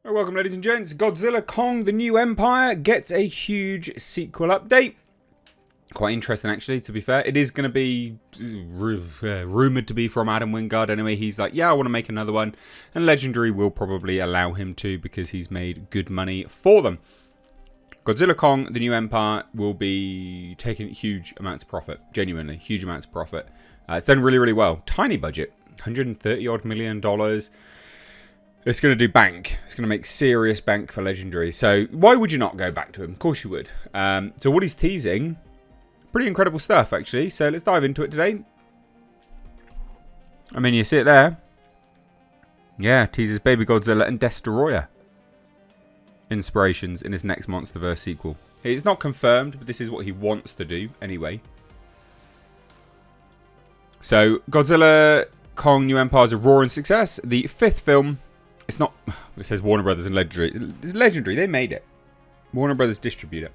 Welcome, ladies and gents. Godzilla Kong, the New Empire gets a huge sequel update. Quite interesting, actually, to be fair. It is going to be rumoured to be from Adam Wingard. Anyway, he's like, yeah, I want to make another one. And Legendary will probably allow him to because he's made good money for them. Godzilla Kong, the New Empire, will be taking huge amounts of profit. Genuinely, huge amounts of profit. It's done really, really well. Tiny budget. $130 million. It's going to do bank. It's going to make serious bank for Legendary. So why would you not go back to him? Of course you would. So what he's teasing, pretty incredible stuff, actually. So let's dive into it today. I mean, you see it there. Yeah, teases Baby Godzilla and Destoroyah inspirations in his next Monsterverse sequel. It's not confirmed, but this is what he wants to do anyway. So Godzilla Kong New Empire is a roaring success. The fifth film. It's not, it says Warner Brothers and Legendary. It's Legendary, they made it. Warner Brothers distribute it.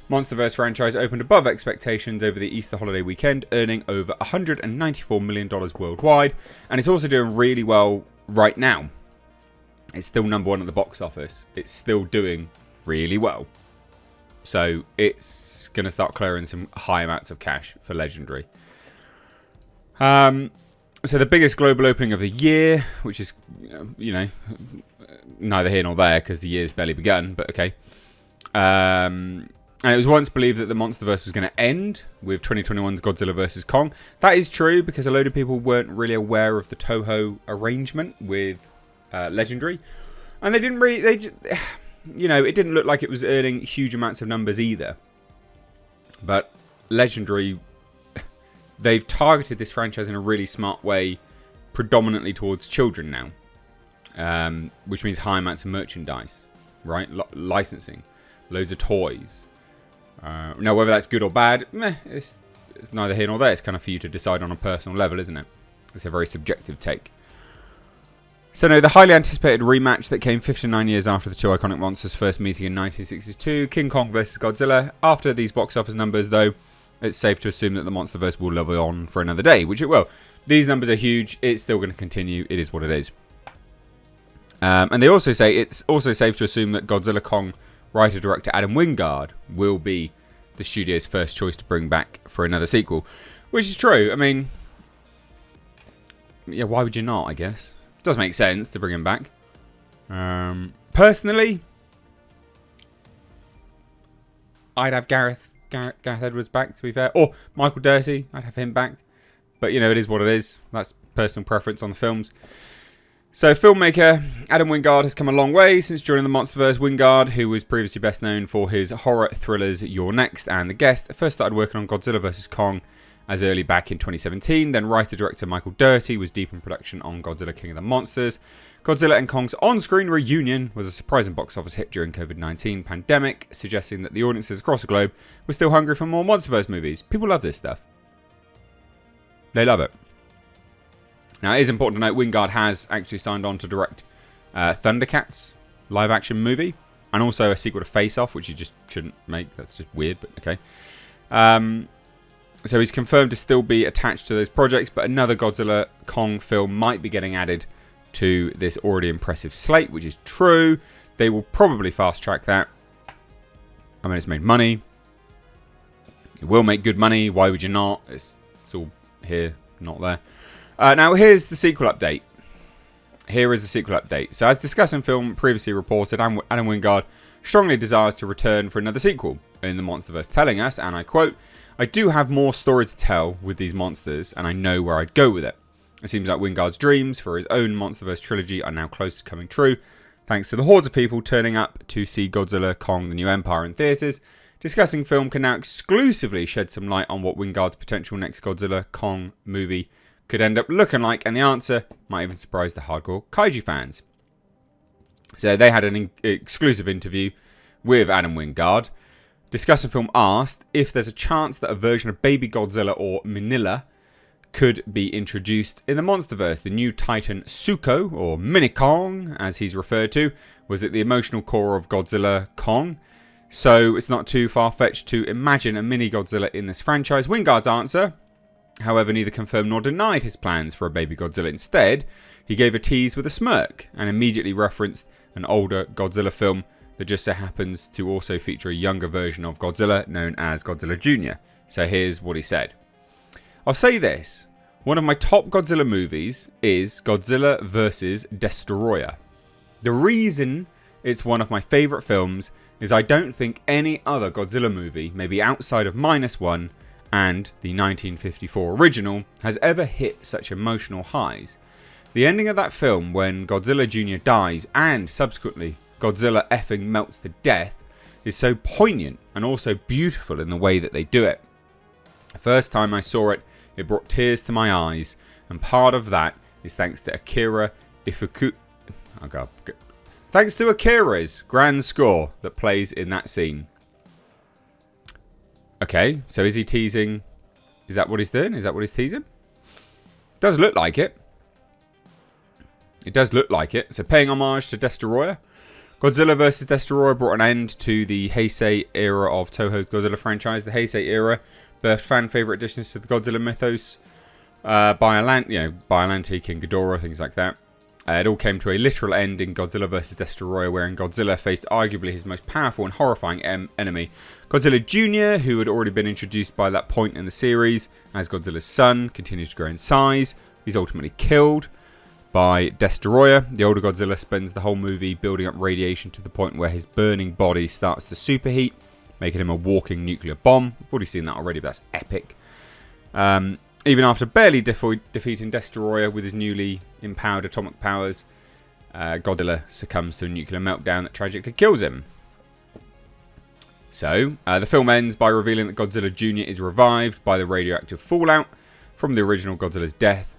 Monsterverse franchise opened above expectations over the Easter holiday weekend, earning over $194 million worldwide. And it's also doing really well right now. It's still #1 at the box office. It's still doing really well. So it's going to start clearing some high amounts of cash for Legendary. So the biggest global opening of the year, which is, you know, neither here nor there because the year's barely begun, but okay. And it was once believed that the Monsterverse was going to end with 2021's Godzilla vs. Kong. That is true because a load of people weren't really aware of the Toho arrangement with Legendary. And they didn't really, you know, it didn't look like it was earning huge amounts of numbers either. But Legendary, they've targeted this franchise in a really smart way, predominantly towards children now. Which means high amounts of merchandise, right? Licensing, loads of toys. Now, whether that's good or bad, it's neither here nor there. It's kind of for you to decide on a personal level, isn't it? It's a very subjective take. So, no, the highly anticipated rematch that came 59 years after the two iconic monsters' first meeting in 1962, King Kong vs. Godzilla. After these box office numbers, though, it's safe to assume that the Monsterverse will live on for another day, which it will. These numbers are huge. It's still going to continue. It is what it is. And they also say it's also safe to assume that Godzilla Kong writer-director Adam Wingard will be the studio's first choice to bring back for another sequel, which is true. I mean, yeah, why would you not, I guess? It does make sense to bring him back. Personally, I'd have Gareth Edwards back, to be fair. Or Michael Dorsey, I'd have him back. But, you know, it is what it is. That's personal preference on the films. So, filmmaker Adam Wingard has come a long way since joining the Monsterverse. Wingard, who was previously best known for his horror thrillers You're Next and The Guest, first started working on Godzilla vs. Kong as early back in 2017. Then writer-director Michael Dorsey was deep in production on Godzilla King of the Monsters. Godzilla and Kong's on-screen reunion was a surprising box office hit during COVID-19 pandemic, suggesting that the audiences across the globe were still hungry for more Monsterverse movies. People love this stuff. They love it. Now, it is important to note Wingard has actually signed on to direct Thundercats live-action movie, and also a sequel to Face Off, which you just shouldn't make. That's just weird, but okay. So he's confirmed to still be attached to those projects, but another Godzilla Kong film might be getting added to this already impressive slate, which is true. They will probably fast-track that. I mean, it's made money. It will make good money. Why would you not? It's all here, not there. Now, here's the sequel update. Here is the sequel update. So, as discussed in film previously reported, Adam Wingard strongly desires to return for another sequel in the Monsterverse, telling us, and I quote, "I do have more story to tell with these monsters, and I know where I'd go with it. It seems like Wingard's dreams for his own Monsterverse trilogy are now close to coming true, thanks to the hordes of people turning up to see Godzilla Kong the New Empire in theatres. Discussing film can now exclusively shed some light on what Wingard's potential next Godzilla Kong movie could end up looking like, and the answer might even surprise the hardcore kaiju fans." So they had an exclusive interview with Adam Wingard. Discussing Film asked if there's a chance that a version of Baby Godzilla or Minilla could be introduced in the Monsterverse. The new Titan Suko, or Mini Kong as he's referred to, was at the emotional core of Godzilla Kong. So it's not too far-fetched to imagine a mini Godzilla in this franchise. Wingard's answer, however, neither confirmed nor denied his plans for a Baby Godzilla. Instead, he gave a tease with a smirk and immediately referenced an older Godzilla film that just so happens to also feature a younger version of Godzilla known as Godzilla Jr. So here's what he said. I'll say this. One of my top Godzilla movies is Godzilla vs. Destoroyah. The reason it's one of my favourite films is I don't think any other Godzilla movie, maybe outside of -1 and the 1954 original, has ever hit such emotional highs. The ending of that film when Godzilla Jr. dies and subsequently Godzilla effing melts to death is so poignant and also beautiful in the way that they do it. The first time I saw it, it brought tears to my eyes, and part of that is thanks to Akira Ifukube. Oh God. Thanks to Akira's grand score that plays in that scene. Okay, so is he teasing? Is that what he's doing? Is that what he's teasing? Does look like it. It does look like it. So paying homage to Destoroyah. Godzilla vs. Destoroyah brought an end to the Heisei era of Toho's Godzilla franchise. The Heisei era birthed fan-favourite additions to the Godzilla mythos. Biollante, King Ghidorah, things like that. It all came to a literal end in Godzilla vs. Destoroyah, wherein Godzilla faced arguably his most powerful and horrifying enemy, Godzilla Jr., who had already been introduced by that point in the series. As Godzilla's son continues to grow in size, he's ultimately killed by Destoroyah. The older Godzilla spends the whole movie building up radiation to the point where his burning body starts to superheat, making him a walking nuclear bomb. We've already seen that already, but that's epic. Even after barely defeating Destoroyah with his newly empowered atomic powers, Godzilla succumbs to a nuclear meltdown that tragically kills him. So, the film ends by revealing that Godzilla Jr. is revived by the radioactive fallout from the original Godzilla's death.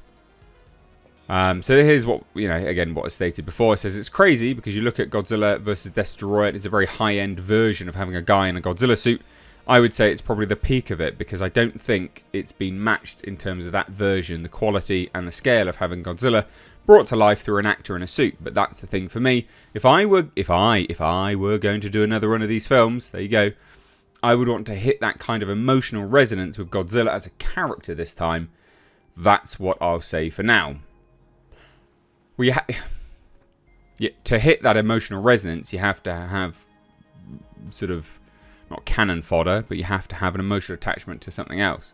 So here's what, again, what I stated before. It says it's crazy because you look at Godzilla vs. Destoroyah, it's a very high-end version of having a guy in a Godzilla suit. I would say it's probably the peak of it because I don't think it's been matched in terms of that version, the quality and the scale of having Godzilla brought to life through an actor in a suit. But that's the thing for me. If I were going to do another one of these films, there you go, I would want to hit that kind of emotional resonance with Godzilla as a character this time. That's what I'll say for now. To hit that emotional resonance, you have to have sort of, not cannon fodder, but you have to have an emotional attachment to something else.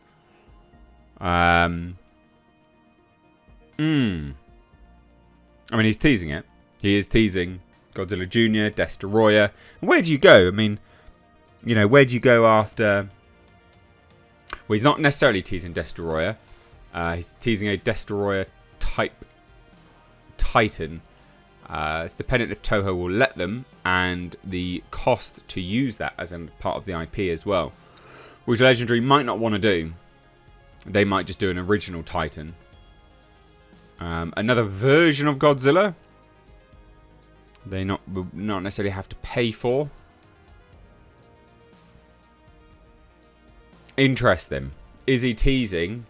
I mean, he's teasing it. He is teasing Godzilla Jr., Destoroyah. And where do you go? I mean, where do you go after... Well, he's not necessarily teasing Destoroyah. He's teasing a Destoroyah-type Titan. It's dependent if Toho will let them, and the cost to use that as a part of the IP as well, which Legendary might not want to do. They might just do an original Titan. Another version of Godzilla they will not necessarily have to pay for. Interesting. Is he teasing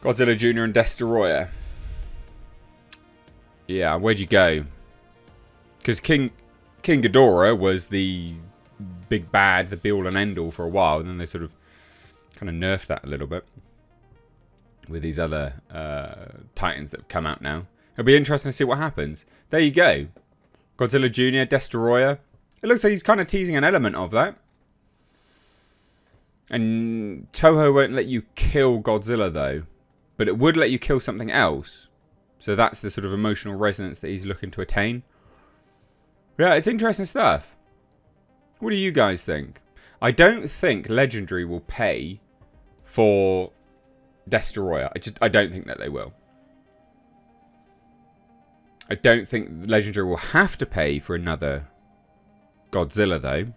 Godzilla Jr. and Destoroyah? Yeah, where'd you go? Because King Ghidorah was the big bad, the be-all and end-all for a while, and then they sort of kind of nerfed that a little bit with these other Titans that have come out now. It'll be interesting to see what happens. There you go. Godzilla Jr., Destoroyah. It looks like he's kind of teasing an element of that. And Toho won't let you kill Godzilla, though. But it would let you kill something else. So that's the sort of emotional resonance that he's looking to attain. Yeah, it's interesting stuff. What do you guys think? I don't think Legendary will pay for Destoroyah. I don't think that they will. I don't think Legendary will have to pay for another Godzilla, though.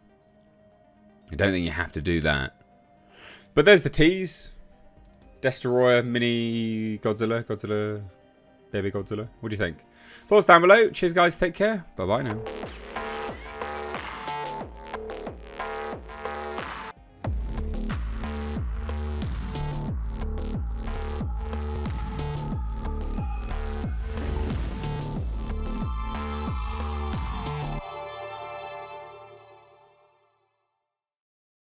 I don't think you have to do that. But there's the tease. Destoroyah, mini Godzilla, baby Godzilla. What do you think? Thoughts down below. Cheers, guys. Take care. Bye-bye now.